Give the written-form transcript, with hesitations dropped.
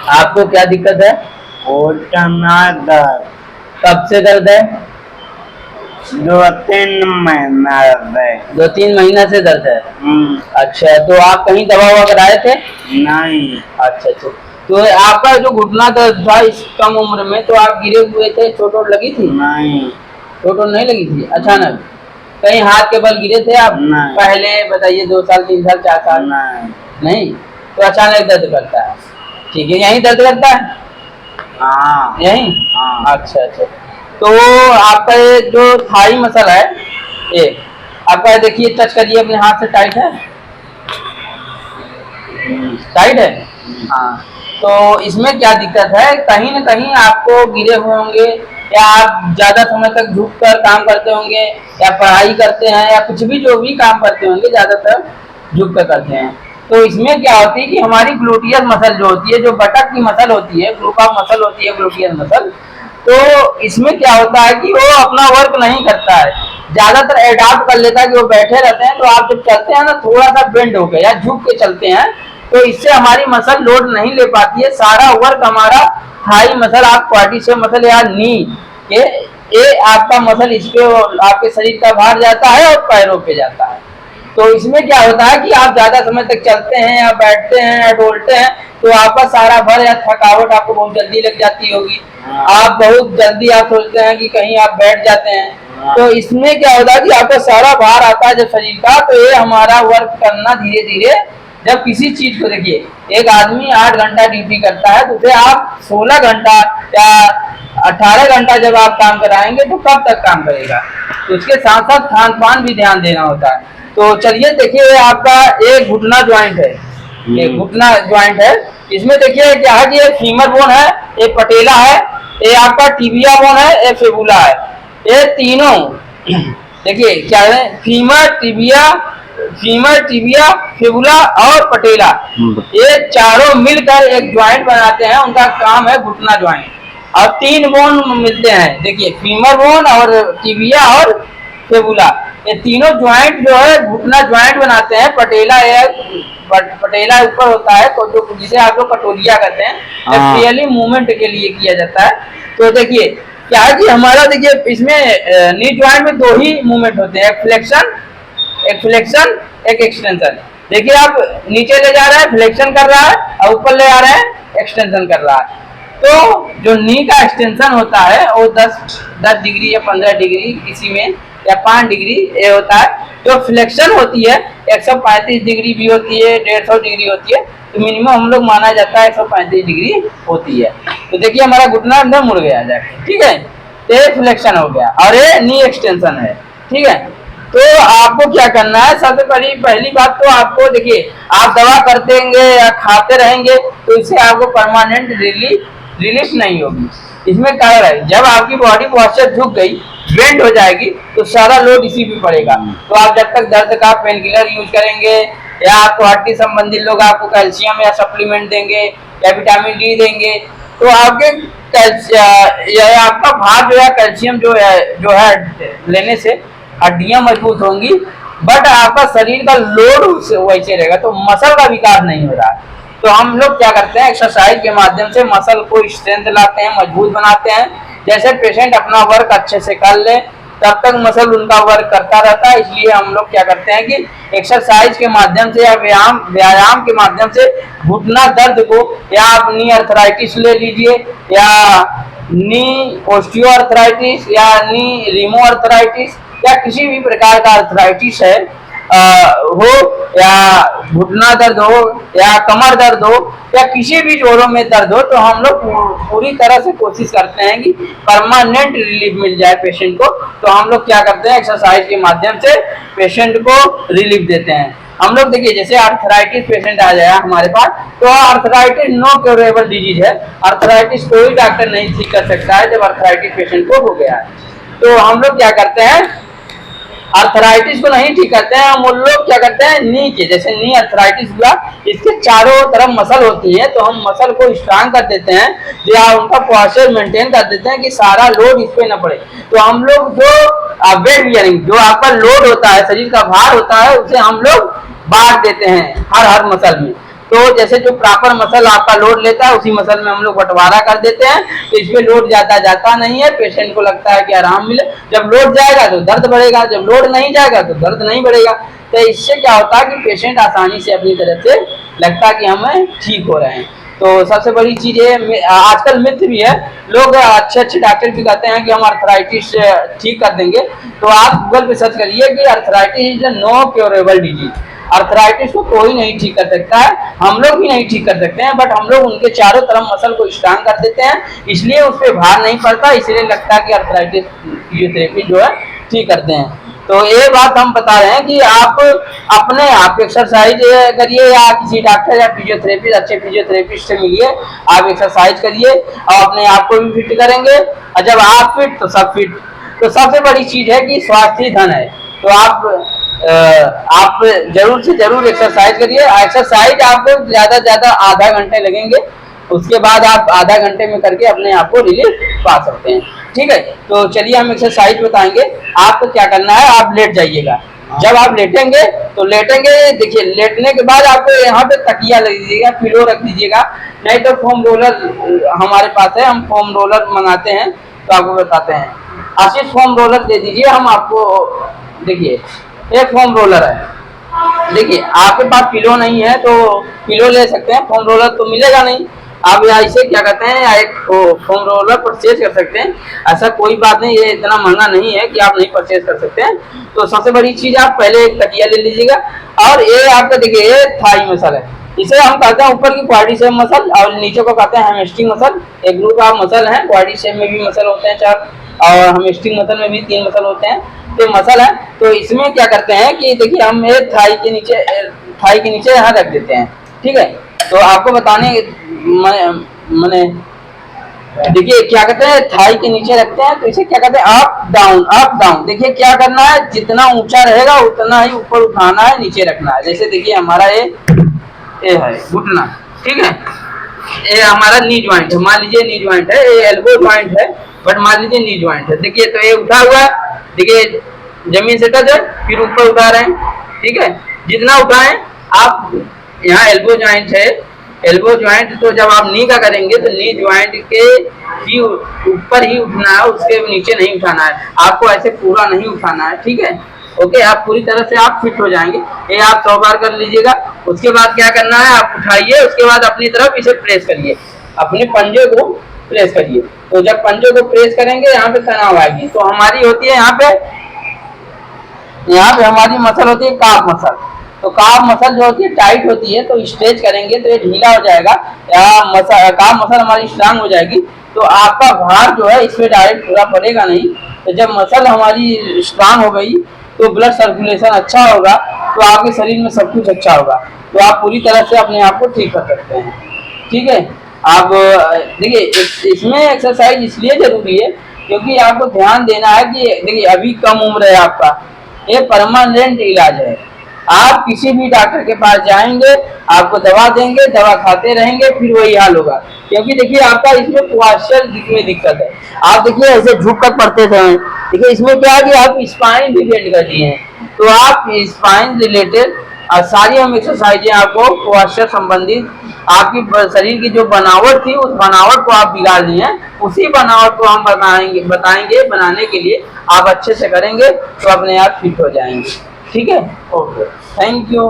आपको क्या दिक्कत है? घुटना दर्द कब से दर्द है? 2-3 महीना से। 2-3 महीना से दर्द है। अच्छा, तो आप कहीं दवा ववा कराए थे? नहीं। अच्छा अच्छा। तो आपका जो घुटना दर्द था इस कम उम्र में, तो आप गिरे हुए थे, चोट वोट लगी थी? नहीं। चोट वोट नहीं लगी थी? अचानक कहीं हाथ के बल गिरे थे आप? नहीं। पहले बताइए, 2 साल 3 साल 4 साल? नहीं। नहीं, तो अचानक दर्द करता है। ठीक है, यहीं दर्द करता है? हाँ। यहीं? हाँ। अच्छा अच्छा। तो आपका ये जो थाई मसल है, ये आपका देखिए, टच करिए अपने हाथ से, टाइट है? टाइट है? हाँ। तो इसमें क्या दिक्कत है, कहीं ना कहीं आपको गिरे हुए होंगे, या आप ज्यादा समय तक झुक कर काम करते होंगे, या पढ़ाई करते हैं, या कुछ भी जो भी काम करते होंगे ज्यादातर झुक कर करते हैं। तो इसमें क्या होती है कि हमारी ग्लूटियस मसल जो होती है, जो बटक की मसल होती है, ग्लूका मसल होती है, ग्लूटियस मसल, तो इसमें क्या होता है कि वो अपना वर्क नहीं करता है, ज्यादातर एडाप्ट कर लेता है कि वो बैठे रहते हैं। तो आप जब चलते हैं ना, थोड़ा सा बेंड होकर या झुक के चलते हैं, तो इससे हमारी मसल लोड नहीं ले पाती है, सारा वर्क हमारा थाई मसल, आप क्वाड्रिसेप मसल या नी के, ये आपका मसल इस पे आपके शरीर का भार जाता है और पैरों पे जाता है। तो इसमें क्या होता है कि आप ज्यादा समय तक चलते हैं या बैठते हैं या डोलते हैं, तो आपका सारा भर या थकावट आपको बहुत जल्दी लग जाती होगी। आप बहुत जल्दी आप सोचते हैं कि कहीं आप बैठ जाते हैं। तो इसमें क्या होता है कि आपका सारा भार आता है जब शरीर का, तो ये हमारा वर्क करना धीरे धीरे, जब किसी चीज को देखिए, एक आदमी 8 घंटा ड्यूटी करता है, तो उसे आप 16 घंटा या 18 घंटा जब आप काम कराएंगे तो कब तक काम करेगा? तो उसके साथ साथ खान पान भी ध्यान देना होता है। तो चलिए देखिए, आपका एक घुटना ज्वाइंट है, ये घुटना ज्वाइंट है। इसमें देखिए क्या है कि ये फीमर बोन है, ये पटेला है, ये आपका टिबिया बोन है, ये फिबुला है। ये तीनों देखिए क्या है, फीमर टिबिया फिबुला और पटेला, ये चारों मिलकर एक ज्वाइंट बनाते हैं, उनका काम है घुटना ज्वाइंट। और 3 बोन मिलते हैं, देखिए फीमर बोन और टिबिया और फिबुला, ये तीनों ज्वाइंट जो है घुटना ज्वाइंट बनाते हैं। पटेला ऊपर होता है, तो जो जिसे आप लोग कटोरिया कहते हैं, एक्चुअली मूवमेंट के लिए किया जाता है। तो देखिए क्या है कि हमारा, देखिए इसमें नी ज्वाइंट में 2 ही मूवमेंट होते हैं, एक फ्लेक्शन एक एक्सटेंशन। देखिए आप नीचे ले जा रहे हैं, फ्लेक्शन कर रहा है, और ऊपर ले आ रहे हैं, एक्सटेंशन कर रहा है। तो जो नी का एक्सटेंशन होता है वो 10 डिग्री या 15 डिग्री किसी में, या 5 डिग्री ये होता है। जो फ्लेक्शन होती है 135 डिग्री भी होती है, 150 डिग्री होती है, तो मिनिमम हम लोग माना जाता है 135 डिग्री होती है। तो देखिए हमारा घुटना अंदर मुड़ गया जाके, ठीक है, ये फ्लेक्शन हो गया और ये नी एक्सटेंशन है, ठीक है। तो आपको क्या करना है, सबसे पहली बात तो आपको, देखिए आप दवा करते रहेंगे या खाते रहेंगे तो इससे आपको परमानेंट रिलीफ नहीं होगी। इसमें कारण है, जब आपकी बॉडी पॉस्चर झुक गई, बेंड हो जाएगी, तो सारा लोड इसी पे पड़ेगा। तो आप जब तक दर्द का पेन किलर यूज करेंगे, या आपको हड्डी संबंधित लोग आपको कैल्शियम या सप्लीमेंट देंगे या विटामिन डी देंगे, तो आपके या आपका भार जो है, कैल्शियम जो है लेने से हड्डियां मजबूत होंगी, बट आपका शरीर का लोड वैसे रहेगा, तो मसल का विकास नहीं हो रहा है। तो हम लोग क्या करते हैं, एक्सरसाइज के माध्यम से मसल को स्ट्रेंथ लाते हैं, मजबूत बनाते हैं। जैसे पेशेंट अपना वर्क अच्छे से कर ले, तब तक मसल उनका वर्क करता रहता है। इसलिए हम लोग क्या करते हैं कि एक्सरसाइज के माध्यम से या व्यायाम के माध्यम से घुटना दर्द को, या आप नी अर्थराइटिस ले लीजिए, या नी ऑस्टियोआर्थराइटिस, या नी रीमो अर्थराइटिस, या किसी भी प्रकार का अर्थराइटिस है हो, या घुटना दर्द हो, या कमर दर्द हो, या किसी भी जोड़ों में दर्द हो, तो हम लोग पूरी तरह से कोशिश करते हैं कि परमानेंट रिलीफ मिल जाए पेशेंट को। तो हम लोग क्या करते हैं, एक्सरसाइज के माध्यम से पेशेंट को रिलीफ देते हैं। हम लोग देखिए, जैसे अर्थराइटिस पेशेंट आ जाए हमारे पास, तो अर्थराइटिस नो क्योरेबल डिजीज है, अर्थराइटिस कोई डॉक्टर नहीं ठीक कर सकता है जब अर्थराइटिस पेशेंट को हो गया है। तो हम लोग क्या करते हैं, अर्थराइटिस को नहीं ठीक करते हैं, हम लोग क्या करते हैं, नी के, जैसे नी अर्थराइटिस हुआ, इसके चारों तरफ मसल होती है, तो हम मसल को स्ट्रांग कर देते हैं, या उनका पोस्चर मेंटेन कर देते हैं कि सारा लोड इस पे न पड़े। तो हम लोग जो वेट बियरिंग, जो आपका लोड होता है, शरीर का भार होता है, उसे हम लोग बांट देते हैं हर मसल में। तो जैसे जो प्रॉपर मसल आपका लोड लेता है उसी मसल में हम लोग बंटवारा कर देते हैं, तो इसमें लोड ज्यादा जाता नहीं है, पेशेंट को लगता है कि आराम मिले। जब लोड जाएगा तो दर्द बढ़ेगा, जब लोड नहीं जाएगा तो दर्द नहीं बढ़ेगा। तो इससे क्या होता है कि पेशेंट आसानी से अपनी तरफ से लगता है कि हम ठीक हो रहे हैं। तो सबसे बड़ी चीज है, आजकल मिथ भी है, लोग अच्छे अच्छे डॉक्टर भी कहते हैं कि हम अर्थराइटिस ठीक कर देंगे। तो आप गूगल पे सर्च करिए कि arthritis is no curable disease. Arthritis को कोई नहीं ठीक कर सकता है, हम लोग भी नहीं ठीक कर सकते हैं, बट हम लोग उनके चारों तरफ मसल को स्ट्रांग कर देते हैं, इसलिए उस पर भार नहीं पड़ता, इसलिए लगता है कि अर्थराइटिस फिजियोथेरेपी जो है ठीक करते हैं। तो ये बात हम बता रहे हैं कि आप अपने आप एक्सरसाइज करिए, या किसी डॉक्टर या फिजियोथेरेपिस्ट, अच्छे फिजियोथेरेपिस्ट से मिलिए, आप एक्सरसाइज करिए और अपने आप को भी फिट करेंगे, और जब आप फिट तो सब फिट। तो सबसे बड़ी चीज है कि स्वास्थ्य ही धन है। तो आप जरूर से जरूर एक्सरसाइज करिए। एक्सरसाइज आपको ज्यादा से ज्यादा आधा घंटे लगेंगे, उसके बाद आप आधा घंटे में करके अपने आप को रिलीफ पा सकते हैं। ठीक है, तो चलिए हम एक्सरसाइज बताएंगे। आपको क्या करना है, आप लेट जाइएगा। जब आप लेटेंगे तो देखिए लेटने के बाद आपको यहाँ पे तकिया लग दीजिएगा, पिलो रख दीजिएगा, नहीं तो फोम रोलर हमारे पास है, हम फोम रोलर मंगाते हैं, तो आपको बताते हैं। आशीष फोम रोलर दे दीजिए हम आपको। देखिए एक फोम रोलर है, देखिए आपके पास पिलो नहीं है तो पिलो ले सकते हैं, फोम रोलर तो मिलेगा नहीं। आप यहाँ इसे क्या कहते हैं, एक फोम रोलर परचेज कर सकते हैं, ऐसा कोई बात नहीं, ये इतना महंगा नहीं है कि आप नहीं परचेज कर सकते हैं। तो सबसे बड़ी चीज आप पहले एक तकिया ले लीजिएगा, और ये आपका देखिए ये थाई मसल है, इसे हम कहते हैं ऊपर की क्वाड्रिसेप मसल, और नीचे को कहते हैं हैमस्ट्रिंग मसल। एक ग्रुप ऑफ मसल है, क्वाड्रिसेप में भी मसल होते हैं 4, और हैमस्ट्रिंग मसल में भी 3 मसल होते हैं। तो मसल है, तो इसमें क्या करते हैं कि देखिए हम थाई के नीचे यहाँ रख देते हैं। ठीक है, तो आपको बताने मैंने देखिए क्या कहते हैं, थाई के नीचे रखते हैं, तो इसे क्या कहते हैं अप डाउन। देखिए क्या करना है, जितना ऊंचा रहेगा उतना ही ऊपर उठाना है, नीचे रखना है। जैसे देखिए हमारा ये है घुटना, ठीक है, ये हमारा नी ज्वाइंट है, मान लीजिए नी ज्वाइंट है, ये एल्बो ज्वाइंट है, बट मान लीजिए नी ज्वाइंट है। देखिए तो ये उठा हुआ है, देखिए जमीन से टच है, फिर ऊपर उठा रहे हैं। ठीक है, जितना उठाएं आप, यहाँ एल्बो ज्वाइंट है, एल्बो ज्वाइंट, तो जब आप नी का करेंगे तो नी ज्वाइंट के ही ऊपर ही उठना है, उसके नीचे नहीं उठाना है, आपको ऐसे पूरा नहीं उठाना है। ठीक है, ओके, आप पूरी तरह से आप फिट हो जाएंगे। ये आप 100 बार कर लीजिएगा। उसके बाद क्या करना है, आप उठाइए, उसके बाद अपनी तरफ इसे प्रेस करिए, अपने पंजे को प्रेस करिए। तो जब पंजों को प्रेस करेंगे यहाँ पे तनाव आएगी, तो हमारी होती है यहाँ पे हमारी मसल होती है काफ मसल। तो काफ मसल जो होती है टाइट होती है, तो स्ट्रेच करेंगे तो ये ढीला हो जाएगा, या काफ मसल हमारी स्ट्रांग हो जाएगी, तो आपका भार जो है इसमें डायरेक्ट पूरा पड़ेगा नहीं। तो जब मसल हमारी स्ट्रांग हो गई तो ब्लड सर्कुलेशन अच्छा होगा, तो आपके शरीर में सब कुछ अच्छा होगा, तो आप पूरी तरह से अपने आप को ठीक कर सकते हैं। ठीक है, आप देखिए इसमें एक्सरसाइज इसलिए जरूरी है क्योंकि आपको ध्यान देना है कि देखिए अभी कम उम्र है आपका, ये परमानेंट इलाज है। आप किसी भी डॉक्टर के पास जाएंगे, आपको दवा देंगे, दवा खाते रहेंगे, फिर वही हाल होगा। क्योंकि देखिए आपका इसमें पोस्चर में दिक्कत है, आप देखिए ऐसे झुक कर पड़ते थे, देखिए इसमें क्या है कि आप स्पाइन भी बेंड कर दिए हैं। तो आप स्पाइन रिलेटेड सारी हम एक्सरसाइजें आपको पोस्चर संबंधित, आपकी शरीर की जो बनावट थी उस बनावट को आप बिगाड़ लिए हैं, उसी बनावट को हम बताएंगे बनाने के लिए। आप अच्छे से करेंगे तो अपने आप फिट हो जाएंगे। ठीक है, ओके, थैंक यू।